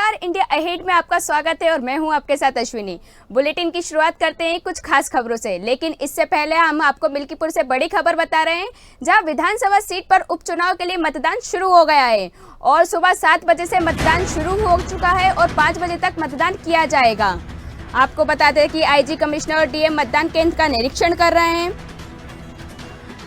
नमस्कार, India ahead में आपका स्वागत है और मैं हूं आपके साथ अश्विनी। बुलेटिन की शुरुआत करते हैं कुछ खास खबरों से, लेकिन इससे पहले हम आपको मिल्कीपुर से बड़ी खबर बता रहे हैं, जहां विधानसभा सीट पर उपचुनाव के लिए मतदान शुरू हो गया है और सुबह 7 बजे से मतदान शुरू हो चुका है और 5 बजे तक मतदान किया जाएगा। आपको बता दें कि आईजी, कमिश्नर और डीएम मतदान केंद्र का निरीक्षण कर रहे हैं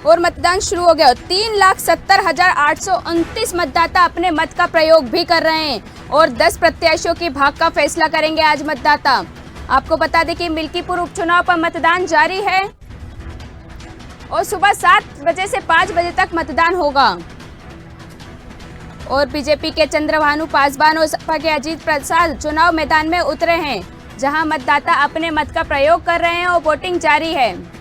और मतदान शुरू हो गया। 3,70,829 मतदाता अपने मत का प्रयोग भी कर रहे हैं और 10 प्रत्याशियों की भाग का फैसला करेंगे आज मतदाता। आपको बता दें कि मिल्कीपुर उपचुनाव पर मतदान जारी है और सुबह 7 बजे से 5 बजे तक मतदान होगा। और बीजेपी के चंद्रभानु पासवान और सपा के अजीत प्रसाद चुनाव मैदान में उतरे हैं, जहां मतदाता अपने मत का प्रयोग कर रहे हैं और वोटिंग जारी है।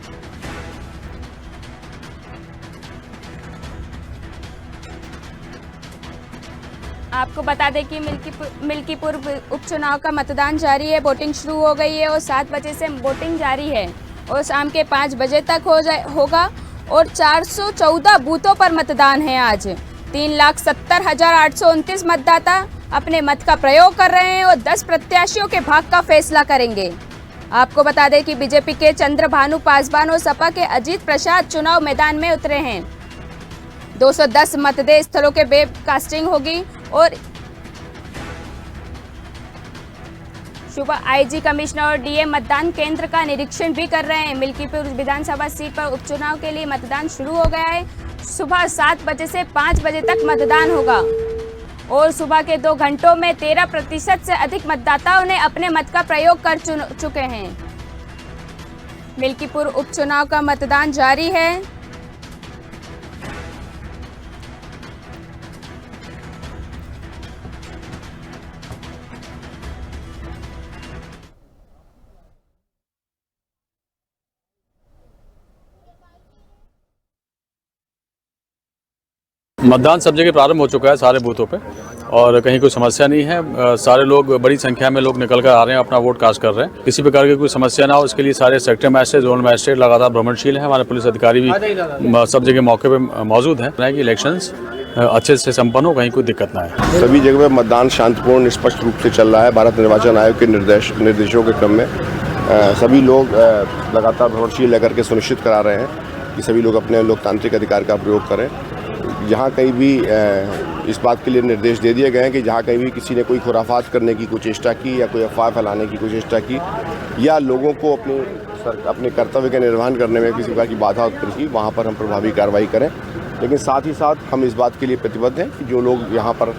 आपको बता दें कि मिल्कीपुर उपचुनाव का मतदान जारी है, वोटिंग शुरू हो गई है और 7 बजे से वोटिंग जारी है और शाम के 5 बजे तक होगा और 414 बूथों पर मतदान है आज। 3,70,829 मतदाता अपने मत का प्रयोग कर रहे हैं और 10 प्रत्याशियों के भाग का फैसला करेंगे। आपको बता दें कि बीजेपी के चंद्रभानु पासवान और सपा के अजीत प्रसाद चुनाव मैदान में उतरे हैं। 210 मतदेय स्थलों के वेब कास्टिंग होगी और सुबह आईजी, कमिश्नर और डीएम मतदान केंद्र का निरीक्षण भी कर रहे हैं। मिल्कीपुर विधानसभा सीट पर उपचुनाव के लिए मतदान शुरू हो गया है। सुबह 7 बजे से 5 बजे तक मतदान होगा और सुबह के 2 घंटों में 13% से अधिक मतदाताओं ने अपने मत का प्रयोग कर चुके हैं। मिल्कीपुर उपचुनाव का मतदान जारी है। मतदान सब जगह प्रारंभ हो चुका है, सारे बूथों पे, और कहीं कोई समस्या नहीं है। सारे लोग, बड़ी संख्या में लोग निकल कर आ रहे हैं, अपना वोट कास्ट कर रहे हैं। किसी प्रकार की कोई समस्या ना हो, इसके लिए सारे सेक्टर मैजिस्ट्रेट, जोनल मैजिस्ट्रेट लगातार भ्रमणशील है। हमारे पुलिस अधिकारी भी सब जगह मौके पे मौजूद हैं कि इलेक्शंस अच्छे से संपन्न हो, कहीं कोई दिक्कत ना है। सभी जगह पर मतदान शांतिपूर्ण निष्पक्ष रूप से चल रहा है। भारत निर्वाचन आयोग के निर्देशों के क्रम में सभी लोग लगातार भ्रमणशील लेकर के सुनिश्चित करा रहे हैं कि सभी लोग अपने लोकतांत्रिक अधिकार का प्रयोग करें। जहाँ कहीं भी इस बात के लिए निर्देश दे दिए गए हैं कि जहाँ कहीं भी किसी ने कोई खुराफात करने की कोई चेष्टा की या कोई अफवाह फैलाने की कोई चेष्टा की या लोगों को अपने कर्तव्य के निर्वहन करने में किसी प्रकार की बाधा उत्पन्न की, वहाँ पर हम प्रभावी कार्रवाई करें। लेकिन साथ ही साथ हम इस बात के लिए प्रतिबद्ध हैं कि जो लोग यहाँ पर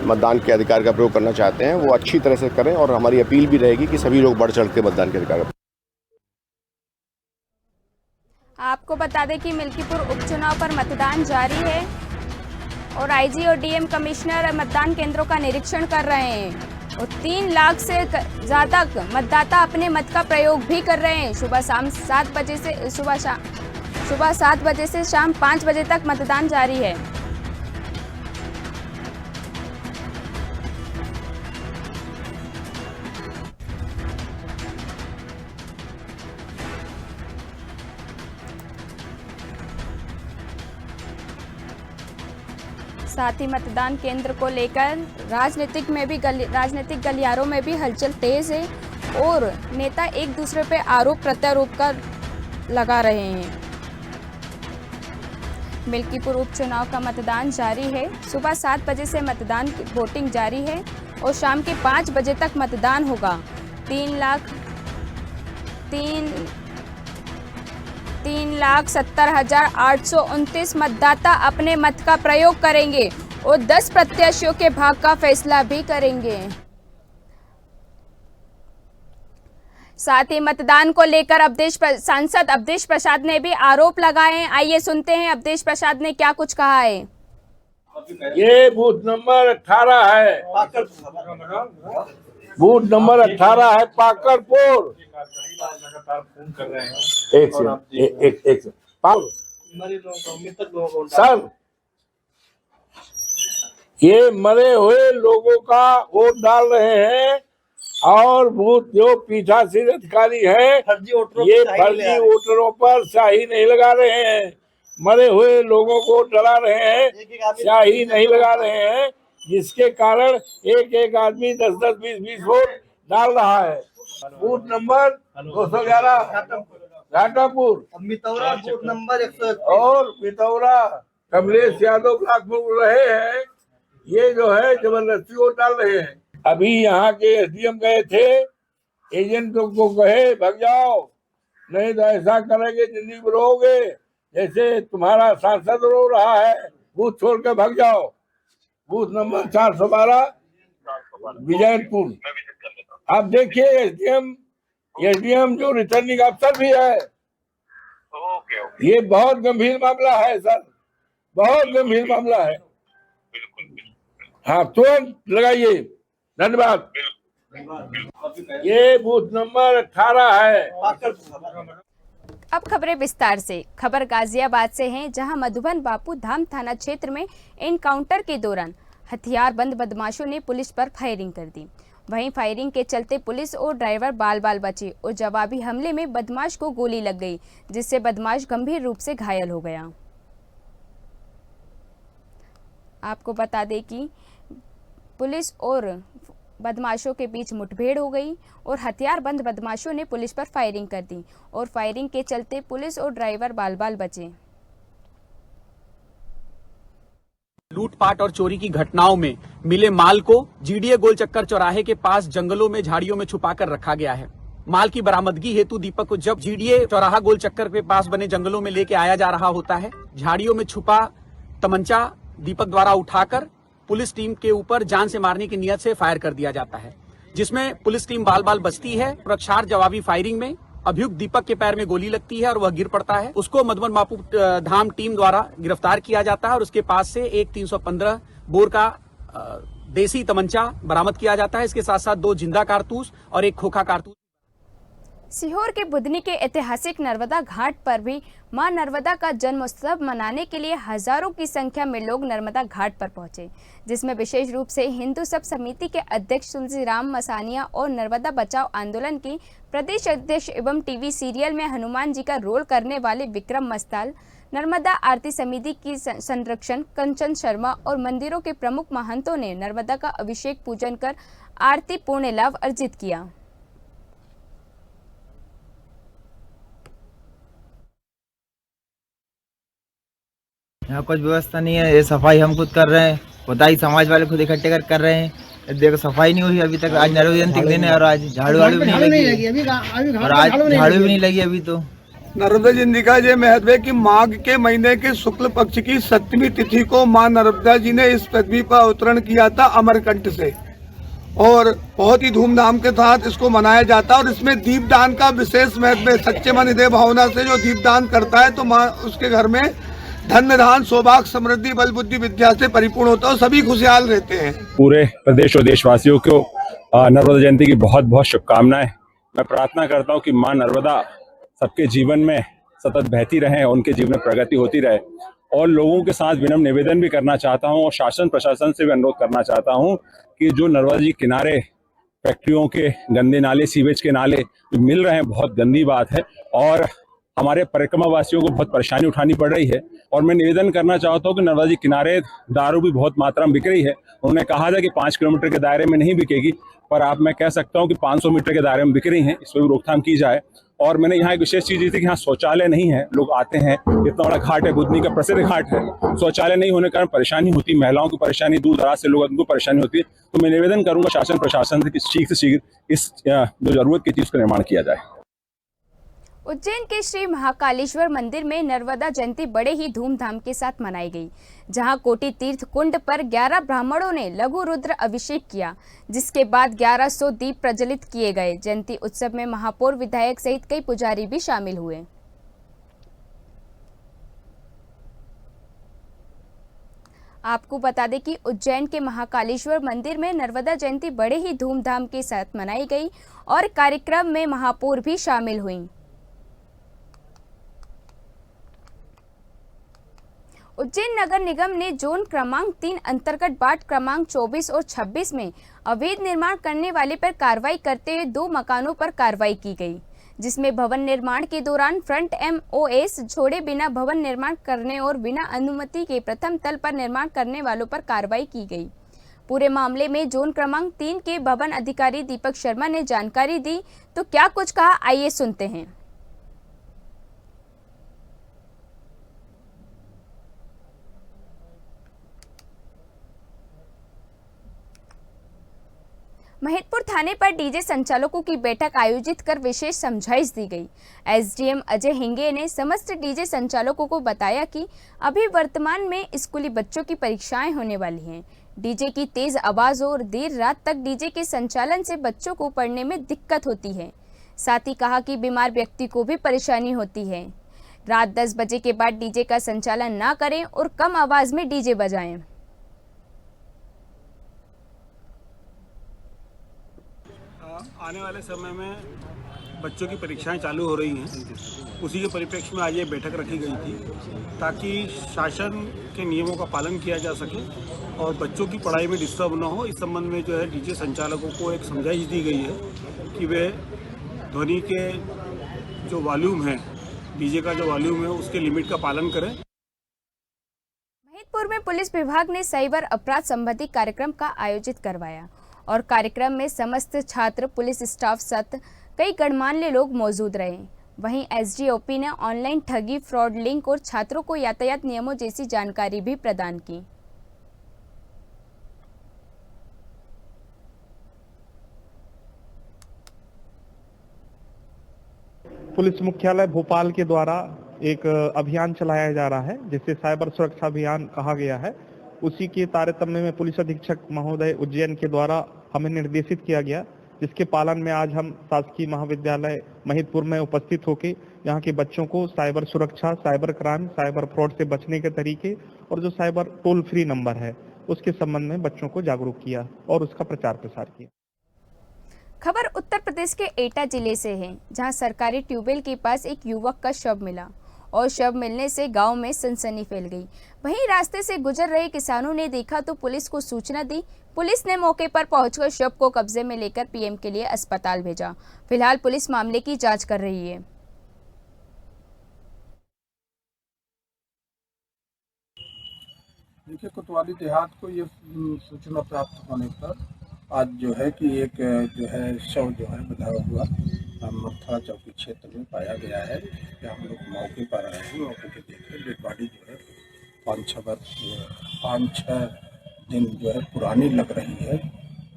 मतदान के अधिकार का प्रयोग करना चाहते हैं वो अच्छी तरह से करें, और हमारी अपील भी रहेगी कि सभी लोग बढ़ चढ़ के मतदान के अधिकार। आपको बता दें कि मिल्कीपुर उपचुनाव पर मतदान जारी है और आईजी और डीएम कमिश्नर मतदान केंद्रों का निरीक्षण कर रहे हैं और 3 लाख से ज़्यादा मतदाता अपने मत का प्रयोग भी कर रहे हैं। सुबह 7 बजे से शाम 5 बजे तक मतदान जारी है। साथ ही मतदान केंद्र को लेकर राजनीतिक गलियारों में भी हलचल तेज है और नेता एक दूसरे पे आरोप प्रत्यारोप का लगा रहे हैं। मिल्कीपुर उपचुनाव का मतदान जारी है। सुबह 7 बजे से मतदान की वोटिंग जारी है और शाम के 5 बजे तक मतदान होगा। 3,70,829 मतदाता अपने मत का प्रयोग करेंगे और 10 प्रत्याशियों के भाग का फैसला भी करेंगे। साथ ही मतदान को लेकर सांसद अवधेश प्रसाद ने भी आरोप लगाए हैं। आइए सुनते हैं अवधेश प्रसाद ने क्या कुछ कहा है। ये बूथ नंबर 18 है, बूथ नंबर 18 है पाकरपुर। एक सर, ये मरे हुए लोगों का वोट डाल रहे हैं और बूथ जो पीठासीन अधिकारी है ये फर्जी वोटरों पर स्याही नहीं लगा रहे हैं, मरे हुए लोगों को डरा रहे हैं, स्याही नहीं लगा रहे हैं। जिसके कारण एक एक आदमी 10-10, 20-20 वोट डाल रहा है। बूथ नंबर 211 घाटापुर मितौरा बूथ नंबर 101 और मितौरा कमलेश यादव ब्लॉक में रहे हैं। ये जो है जबरदस्ती वोट डाल रहे हैं। अभी यहाँ के एसडीएम गए थे, एजेंटों को कहे भाग जाओ, नहीं तो ऐसा करेंगे जिंदगी में रहोगे जैसे तुम्हारा सांसद रो रहा है, बूथ छोड़ के भाग जाओ। Booth number 412 Vijaypur. आप देखिए एसडीएम जो रिटर्निंग अफसर भी है। ये बहुत गंभीर मामला है सर, बहुत गंभीर मामला है। हाँ तुरंत लगाइए, धन्यवाद। ये बूथ नंबर 18 है। अब खबरें विस्तार से। खबर गाजियाबाद से है, जहां मधुबन बापू धाम थाना क्षेत्र में एनकाउंटर के दौरान हथियारबंद बदमाशों ने पुलिस पर फायरिंग कर दी। वहीं फायरिंग के चलते पुलिस और ड्राइवर बाल बाल बचे और जवाबी हमले में बदमाश को गोली लग गई, जिससे बदमाश गंभीर रूप से घायल हो गया। आपको बता दें कि पुलिस और बदमाशों के बीच मुठभेड़ हो गई और हथियारबंद बदमाशों ने पुलिस पर फायरिंग कर दी और फायरिंग के चलते पुलिस और ड्राइवर बाल बाल बचे। लूटपाट और चोरी की घटनाओं में मिले माल को जीडीए गोलचक्कर चौराहे के पास जंगलों में झाड़ियों में छुपाकर रखा गया है। माल की बरामदगी हेतु दीपक को जब जीडीए चौराहा गोलचक्कर के पास बने जंगलों में लेके आया जा रहा होता है, झाड़ियों में छुपा तमंचा दीपक द्वारा उठाकर पुलिस टीम के ऊपर जान से मारने की नियत से फायर कर दिया जाता है, जिसमें पुलिस टीम बाल बाल बचती है। प्रक्षार जवाबी फायरिंग में अभियुक्त दीपक के पैर में गोली लगती है और वह गिर पड़ता है। उसको मधुबन बापू धाम टीम द्वारा गिरफ्तार किया जाता है और उसके पास से एक 315 बोर का देसी तमंचा बरामद किया जाता है। इसके साथ साथ 2 जिंदा कारतूस और एक खोखा कारतूस। सीहोर के बुधनी के ऐतिहासिक नर्मदा घाट पर भी मां नर्मदा का जन्मोत्सव मनाने के लिए हजारों की संख्या में लोग नर्मदा घाट पर पहुंचे, जिसमें विशेष रूप से हिंदू सब समिति के अध्यक्ष तुलसीराम मसानिया और नर्मदा बचाओ आंदोलन की प्रदेश अध्यक्ष एवं टीवी सीरियल में हनुमान जी का रोल करने वाले विक्रम मस्ताल, नर्मदा आरती समिति की संरक्षण कंचन शर्मा और मंदिरों के प्रमुख महंतों ने नर्मदा का अभिषेक पूजन कर आरती पुण्य लाभ अर्जित किया। यहाँ कुछ व्यवस्था नहीं है। ये सफाई हम खुद कर रहे हैं, बताई समाज वाले खुद इकट्ठे कर रहे हैं। देखो सफाई नहीं हुई अभी तक। आज नर्मदा जयंती के दिन है और आज झाड़ू वाड़ू भी नहीं लगी और आज झाड़ू भी नहीं लगी अभी। तो नर्मदा जयंती का ये महत्व है कि माघ के महीने के शुक्ल पक्ष की 7वीं तिथि को मां नर्मदा जी ने इस पृथ्वी पर अवतरण किया था अमरकंटक से, और बहुत ही धूमधाम के साथ इसको मनाया जाता है। और इसमें दीपदान का विशेष महत्व है। सच्चे मन हृदय भावना से जो दीपदान करता है तो मां उसके घर में धन धान सौभाग्य समृद्धि बल बुद्धि विद्या से परिपूर्ण होता है और सभी खुशहाल रहते हैं। पूरे प्रदेश और देशवासियों को नर्मदा जयंती की बहुत बहुत शुभकामनाएं। मैं प्रार्थना करता हूं कि मां नर्मदा सबके जीवन में सतत बहती रहे, उनके जीवन में प्रगति होती रहे। और लोगों के साथ विनम्र निवेदन भी करना चाहता हूं और शासन प्रशासन से भी अनुरोध करना चाहता हूं कि जो नर्मदा जी किनारे फैक्ट्रियों के गंदे नाले, सीवेज के नाले जो मिल रहे हैं, बहुत गंदी बात है और हमारे परिक्रमा वासियों को बहुत परेशानी उठानी पड़ रही है। और मैं निवेदन करना चाहता हूँ कि नर्मदा जी किनारे दारू भी बहुत मात्रा में बिक रही है। उन्होंने कहा था कि 5 किलोमीटर के दायरे में नहीं बिकेगी, पर आप मैं कह सकता हूँ कि 500 मीटर के दायरे में बिक रही हैं। इस पर भी रोकथाम की जाए। और मैंने यहाँ एक विशेष चीज़ दी थी कि यहाँ शौचालय नहीं है। लोग आते हैं, इतना बड़ा घाट है, बुधनी का प्रसिद्ध घाट है, शौचालय नहीं होने के कारण परेशानी होती, महिलाओं की परेशानी, दूर दराज से लोग उनको परेशानी होती है। तो मैं निवेदन करूँगा शासन प्रशासन से कि शीघ्र से शीघ्र इस जो जरूरत की चीज़ का निर्माण किया जाए। उज्जैन के श्री महाकालेश्वर मंदिर में नर्मदा जयंती बड़े ही धूमधाम के साथ मनाई गई, जहां कोटि तीर्थ कुंड पर 11 ब्राह्मणों ने लघु रुद्र अभिषेक किया, जिसके बाद 1100 दीप प्रज्वलित किए गए। जयंती उत्सव में महापौर, विधायक सहित कई पुजारी भी शामिल हुए। आपको बता दें कि उज्जैन के महाकालेश्वर मंदिर में नर्मदा जयंती बड़े ही धूमधाम के साथ मनाई गई और कार्यक्रम में महापौर भी शामिल हुई। उज्जैन नगर निगम ने जोन क्रमांक 3 अंतर्गत वार्ड क्रमांक 24 और 26 में अवैध निर्माण करने वाले पर कार्रवाई करते हुए 2 मकानों पर कार्रवाई की गई, जिसमें भवन निर्माण के दौरान फ्रंट MOS छोड़े बिना भवन निर्माण करने और बिना अनुमति के प्रथम तल पर निर्माण करने वालों पर कार्रवाई की गई। पूरे मामले में जोन क्रमांक 3 के भवन अधिकारी दीपक शर्मा ने जानकारी दी, तो क्या कुछ कहा, आइए सुनते हैं। महिदपुर थाने पर डीजे संचालकों की बैठक आयोजित कर विशेष समझाइश दी गई। एसडीएम अजय हिंगे ने समस्त डीजे संचालकों को बताया कि अभी वर्तमान में स्कूली बच्चों की परीक्षाएं होने वाली हैं। डीजे की तेज आवाज और देर रात तक डीजे के संचालन से बच्चों को पढ़ने में दिक्कत होती है। साथ ही कहा कि बीमार व्यक्ति को भी परेशानी होती है। रात 10 बजे के बाद डीजे का संचालन ना करें और कम आवाज में डीजे बजाएं। आने वाले समय में बच्चों की परीक्षाएं चालू हो रही हैं, उसी के परिप्रेक्ष्य में आज ये बैठक रखी गई थी ताकि शासन के नियमों का पालन किया जा सके और बच्चों की पढ़ाई में डिस्टर्ब ना हो। इस संबंध में जो है डीजे संचालकों को एक समझाइश दी गई है कि वे ध्वनि के जो वॉल्यूम है, डीजे का जो वॉल्यूम है, उसके लिमिट का पालन करें। महिदपुर में पुलिस विभाग ने साइबर अपराध संबंधी कार्यक्रम का आयोजित करवाया और कार्यक्रम में समस्त छात्र, पुलिस स्टाफ सहित कई गणमान्य लोग मौजूद रहे। वहीं एसडीओपी ने ऑनलाइन ठगी, फ्रॉड लिंक और छात्रों को यातायात नियमों जैसी जानकारी भी प्रदान की। पुलिस मुख्यालय भोपाल के द्वारा एक अभियान चलाया जा रहा है जिसे साइबर सुरक्षा अभियान कहा गया है। उसी के तारतम्य में पुलिस अधीक्षक महोदय उज्जैन के द्वारा हमें निर्देशित किया गया, जिसके पालन में आज हम शासकीय महाविद्यालय महिदपुर में उपस्थित होकर यहाँ के बच्चों को साइबर सुरक्षा, साइबर क्राइम, साइबर फ्रॉड से बचने के तरीके और जो साइबर टोल फ्री नंबर है उसके संबंध में बच्चों को जागरूक किया और उसका प्रचार प्रसार किया। खबर उत्तर प्रदेश के एटा जिले से है, जहां सरकारी ट्यूबवेल के पास एक युवक का शव मिला और शव मिलने से गांव में सनसनी फैल गई। वहीं रास्ते से गुजर रहे किसानों ने देखा तो पुलिस को सूचना दी। पुलिस ने मौके पर पहुंचकर शव को कब्जे में लेकर पीएम के लिए अस्पताल भेजा। फिलहाल पुलिस मामले की जांच कर रही है। देखिए, कोतवाली देहात को ये सूचना प्राप्त होने पर आज जो है कि एक जो है शव जो है बंधा हुआ मथुरा चौकी क्षेत्र में पाया गया है। कि हम लोग मौके पर आए हैं, मौके पर देखे डेड बॉडी जो है 5-6 दिन जो है पुरानी लग रही है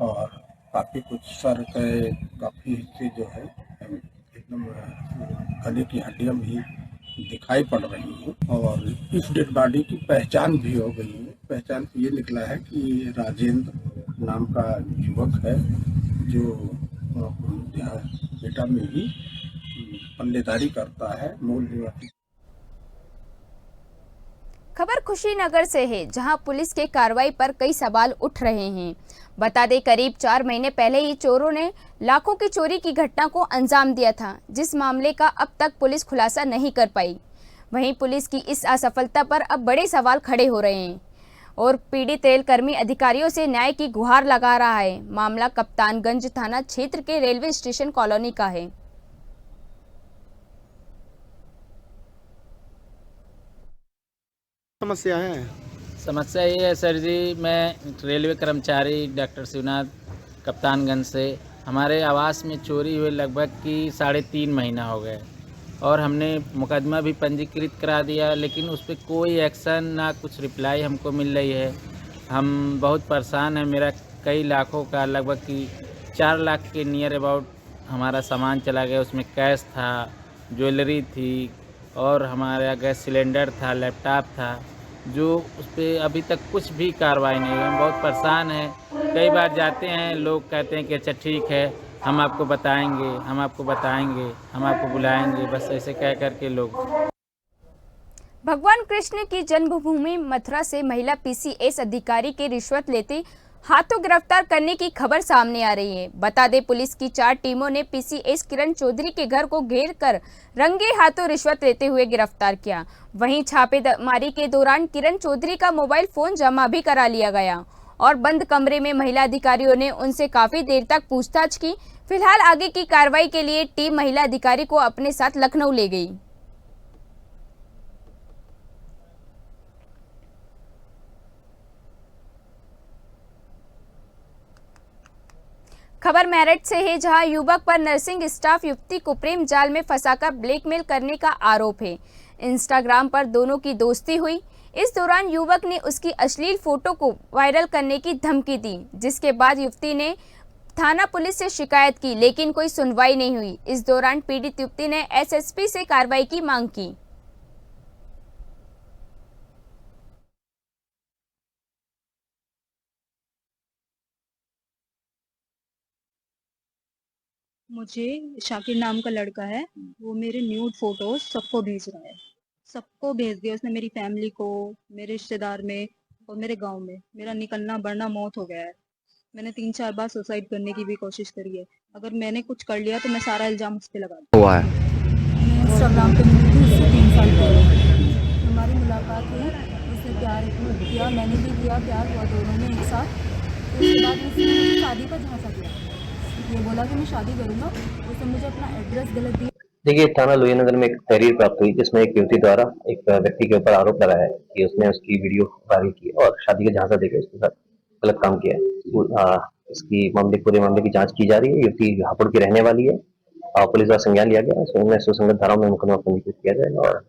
और काफ़ी कुछ सर के काफ़ी हिस्से जो है एकदम गले की हड्डियाँ भी दिखाई पड़ रही हैं और इस डेड बॉडी की पहचान भी हो गई है। पहचान ये निकला है कि राजेंद्र नाम का युवक है जो बेटा में ही पल्लेदारी करता है, मूल निवासी। खबर कुशीनगर से है, जहां पुलिस के कार्रवाई पर कई सवाल उठ रहे हैं। बता दें, करीब 4 महीने पहले ही चोरों ने लाखों की चोरी की घटना को अंजाम दिया था, जिस मामले का अब तक पुलिस खुलासा नहीं कर पाई। वहीं पुलिस की इस असफलता पर अब बड़े सवाल खड़े हो रहे हैं और पीड़ित रेलकर्मी अधिकारियों से न्याय की गुहार लगा रहा है। मामला कप्तानगंज थाना क्षेत्र के रेलवे स्टेशन कॉलोनी का है। समस्या है? समस्या ये है सर जी, मैं रेलवे कर्मचारी डॉक्टर शिवनाथ कप्तानगंज से। हमारे आवास में चोरी हुए लगभग की 3.5 महीना हो गए और हमने मुकदमा भी पंजीकृत करा दिया, लेकिन उस पर कोई एक्शन ना कुछ रिप्लाई हमको मिल रही है। हम बहुत परेशान हैं। मेरा कई लाखों का लगभग की 4 लाख के नियर अबाउट हमारा सामान चला गया। उसमें कैश था, ज्वेलरी थी और हमारा गैस सिलेंडर था, लैपटॉप था, जो उस पर अभी तक कुछ भी कार्रवाई नहीं हुई। हम बहुत परेशान हैं। कई बार जाते हैं, लोग कहते हैं कि अच्छा ठीक है, हम आपको बताएंगे, हम आपको बताएंगे, हम आपको बुलाएंगे, बस ऐसे कह करके लोग। भगवान कृष्ण की जन्मभूमि मथुरा से महिला पीसीएस अधिकारी के रिश्वत लेते हाथों गिरफ्तार करने की खबर सामने आ रही है। बता दें, पुलिस की 4 टीमों ने पीसीएस किरण चौधरी के घर को घेर कर रंगे हाथों रिश्वत लेते हुए गिरफ्तार किया। वहीं छापेमारी के दौरान किरण चौधरी का मोबाइल फोन जमा भी करा लिया गया और बंद कमरे में महिला अधिकारियों ने उनसे काफी देर तक पूछताछ की। फिलहाल आगे की कार्रवाई के लिए टीम महिला अधिकारी को अपने साथ लखनऊ ले गई। खबर मेरठ से है, जहां युवक पर नर्सिंग स्टाफ युवती को प्रेम जाल में फंसाकर ब्लैकमेल करने का आरोप है। इंस्टाग्राम पर दोनों की दोस्ती हुई। इस दौरान युवक ने उसकी अश्लील फोटो को वायरल करने की धमकी दी, जिसके बाद युवती ने थाना पुलिस से शिकायत की, लेकिन कोई सुनवाई नहीं हुई। इस दौरान पीड़ित युवती ने एसएसपी से कार्रवाई की मांग की। मुझे शाकिर नाम का लड़का है, वो मेरे न्यूड फोटोज सबको भेज रहा है, सबको भेज दिया उसने, मेरी फैमिली को, मेरे रिश्तेदार में और मेरे गांव में। मेरा निकलना बढ़ना मौत हो गया है। मैंने 3-4 बार सुसाइड करने की भी कोशिश करी है। अगर मैंने कुछ कर लिया तो मैं सारा इल्जाम उस पर लगा दूँ। हुआ है मैं इंस्टाग्राम पे मिली थी उससे 3 साल पहले, हमारी मुलाकात हुई, उसने प्यार किया, मैंने भी किया, प्यार हुआ दोनों ने एक साथ। उसके बाद उसने मुझे शादी का झांसा दिया, ये बोला कि मैं शादी करूँगा। उसने मुझे अपना एड्रेस गलत दिया। देखिए, थाना लोहियानगर में एक तहरीर प्राप्त हुई जिसमें एक युवती द्वारा एक व्यक्ति के ऊपर आरोप लगाया है कि उसने उसकी वीडियो वायरल की और शादी का झांसा देकर उसके साथ गलत काम किया है। इसकी पूरे मामले की जांच की जा रही है। युवती हापुड़ की रहने वाली है और पुलिस द्वारा संज्ञान लिया गया है। उनमें सुसंगत धाराओं में मुकदमा पंजीकृत किया जाएगा। और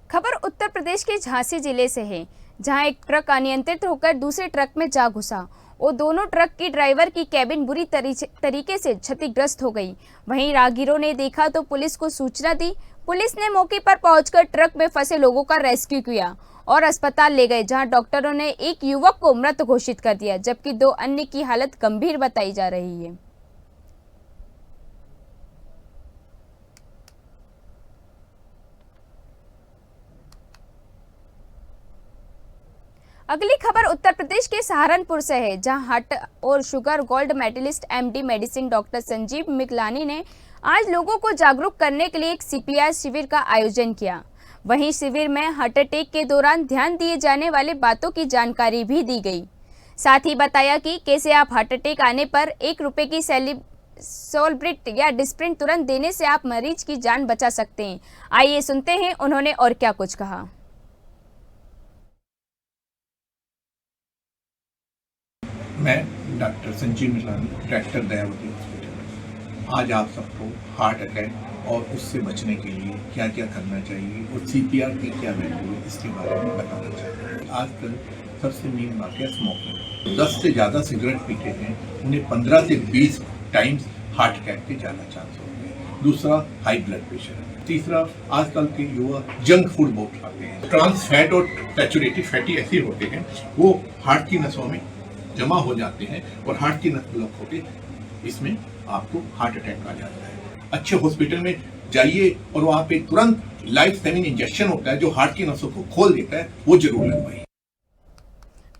खबर उत्तर प्रदेश के झांसी जिले से है, जहां एक ट्रक अनियंत्रित होकर दूसरे ट्रक में जा घुसा और दोनों ट्रक की ड्राइवर की कैबिन बुरी तरीके से क्षतिग्रस्त हो गई। वहीं राहगीरों ने देखा तो पुलिस को सूचना दी। पुलिस ने मौके पर पहुंचकर ट्रक में फंसे लोगों का रेस्क्यू किया और अस्पताल ले गए, जहां डॉक्टरों ने एक युवक को मृत घोषित कर दिया, जबकि 2 अन्य की हालत गंभीर बताई जा रही है। अगली खबर उत्तर प्रदेश के सहारनपुर से है, जहां हार्ट और sugar gold medalist MD medicine doctor Sanjeev Miglani ने आज लोगों को जागरूक करने के लिए एक सीपीआर शिविर का आयोजन किया। वहीं शिविर में हार्ट अटैक के दौरान ध्यान दिए जाने वाले बातों की जानकारी भी दी गई। साथ ही बताया कि कैसे आप हार्ट अटैक आने पर 1 रुपए की सोलब्रिट या डिस्प्रिन तुरंत देने से आप मरीज की जान बचा सकते हैं। आइए सुनते हैं उन्होंने और क्या कुछ कहा। मैं doctor Sanjeev Miglani, director Dayawati hospital. आज आप सबको हार्ट अटैक और उससे बचने के लिए क्या क्या करना चाहिए और सीपीआर की क्या वैल्यू है, इसके बारे में बताना चाहिए। आजकल सबसे मेन बात है स्मोकिंग। 10 से ज़्यादा सिगरेट पीते हैं, उन्हें 15 से 20 टाइम्स हार्ट अटैक के ज़्यादा चांस होते हैं। दूसरा, हाई ब्लड प्रेशर। तीसरा, आजकल के युवा जंक फूड बहुत खाते हैं। ट्रांस फैट और सैचुरेटेड फैटी एसिड होते हैं, वो हार्ट की नसों में जमा हो जाते हैं और हार्ट की नस ब्लॉक होके इसमें आपको हार्ट अटैक आ जाता है। अच्छे हॉस्पिटल में जाइए और वहाँ पे तुरंत लाइफ सेविंग इंजेक्शन होता है जो हार्ट की नसों को खोल देता है, वो जरूर लगवाइए।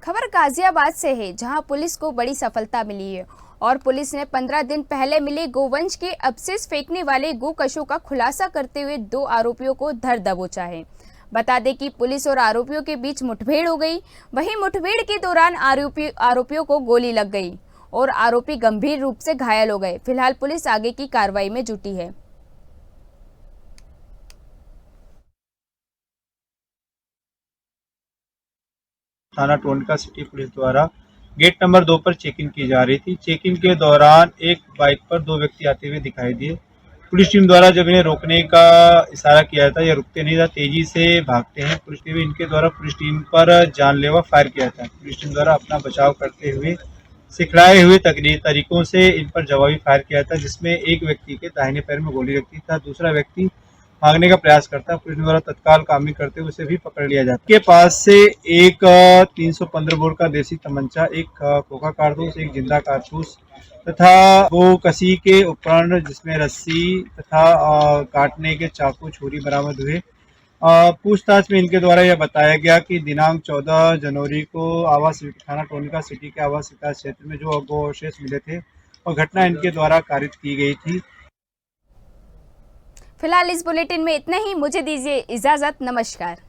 खबर गाजियाबाद से है, जहां पुलिस को बड़ी सफलता मिली है और पुलिस ने 15 दिन पहले मिले गोवंश के अवशेष फेंकने वाले गोकशों का खुलासा करते हुए 2 आरोपियों को धर दबोचा है। बता दें कि पुलिस और आरोपियों के बीच मुठभेड़ हो गई। वहीं मुठभेड़ के दौरान आरोपियों को गोली लग गई और आरोपी गंभीर रूप से घायल हो गए। फिलहाल पुलिस आगे की कार्रवाई में जुटी है। थाना टोनका सिटी पुलिस द्वारा गेट नंबर 2 पर चेक इन की जा रही थी। चेक इन के दौरान एक बाइक पर 2 व्यक्ति आते हुए दिखाई दिए। पुलिस टीम द्वारा जब इन्हें रोकने का इशारा किया था, ये रुकते नहीं था, तेजी से भागते हैं। पुलिस टीम इनके द्वारा पुलिस टीम पर जानलेवा फायर किया था। पुलिस टीम द्वारा अपना बचाव करते हुए सिखलाए हुए तरीकों से इन पर जवाबी फायर किया था, जिसमें एक व्यक्ति के दाहिने पैर में गोली लगती था, दूसरा व्यक्ति भागने का प्रयास करता। पुलिस द्वारा तत्काल कार्रवाई करते हुए उसे भी पकड़ लिया जाता। के पास से एक 315 बोर का देसी तमंचा, एक खोखा कारतूस, एक जिंदा कारतूस तथा वो कसी के उपकरण जिसमें रस्सी तथा काटने के चाकू छुरी बरामद हुए। पूछताछ में इनके द्वारा यह बताया गया कि दिनांक 14 जनवरी को आवास थाना टोनका सिटी के आवास विकास क्षेत्र में जो गो अवशेष मिले थे और घटना इनके द्वारा कारित की गई थी। फिलहाल इस बुलेटिन में इतना ही। मुझे दीजिए इजाजत। नमस्कार।